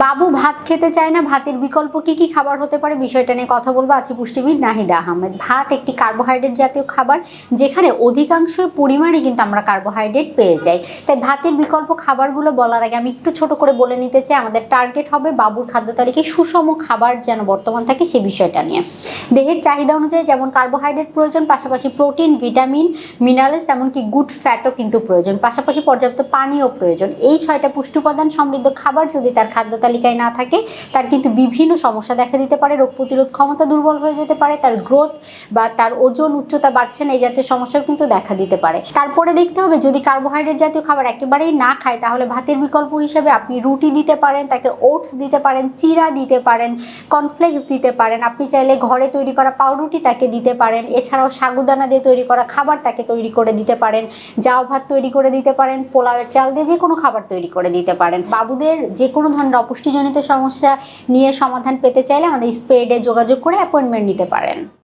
বাবু ভাত খেতে চায় না, ভাতের বিকল্প কি কি খাবার হতে পারে বিষয়টা নিয়ে কথা বলবো। আছি পুষ্টিবিদ নাহিদা আহমেদ। ভাত একটি কার্বোহাইড্রেট জাতীয় খাবার, যেখানে অধিকাংশ পরিমাণে কিন্তু আমরা কার্বোহাইড্রেট পেয়ে যাই। তাই ভাতের বিকল্প খাবারগুলো বলার আগে আমি একটু ছোট করে বলে নিতে চাই, আমাদের টার্গেট হবে বাবুর খাদ্য তালিকায় সুষম খাবার যেন বর্তমান থাকে সে বিষয়টা নিয়ে। দেহের চাহিদা অনুযায়ী যেমন কার্বোহাইড্রেট প্রয়োজন, পাশাপাশি প্রোটিন, ভিটামিন, মিনারেলস, এমনকি গুড ফ্যাটও কিন্তু প্রয়োজন, পাশাপাশি পর্যাপ্ত পানিও প্রয়োজন। এই 6টা পুষ্টি উপাদান সমৃদ্ধ খাবার যদি তার খাদ্য তালিকায় না থাকে, তার কিন্তু বিভিন্ন সমস্যা দেখা দিতে পারে। রোগ প্রতিরোধ ক্ষমতা দুর্বল হয়ে যেতে পারে, তার গ্রোথ বা তার ওজন উচ্চতা বাড়ছে না, এই জাতীয় সমস্যাও কিন্তু দেখা দিতে পারে। তারপরে দেখতে হবে যদি কার্বোহাইড্রেট জাতীয় খাবার একেবারেই না খায়, তাহলে ভাতের বিকল্প হিসেবে আপনি রুটি দিতে পারেন, তাকে ওটস দিতে পারেন, চিরা দিতে পারেন, কর্নফ্লেক্স দিতে পারেন। আপনি চাইলে ঘরে তৈরি করা পাউরুটি তাকে দিতে পারেন। এছাড়াও সাগুদানা দিয়ে তৈরি করা খাবার তাকে তৈরি করে দিতে পারেন, জাউ ভাত তৈরি করে দিতে পারেন, পোলাওয়ের চাল দিয়ে যে কোনো খাবার তৈরি করে দিতে পারেন। বাবুদের যে কোনো ধরনের অপুষ্টিজনিত সমস্যা নিয়ে সমাধান পেতে চাইলে আমাদের স্পেডে যোগাযোগ করে অ্যাপয়েন্টমেন্ট নিতে পারেন।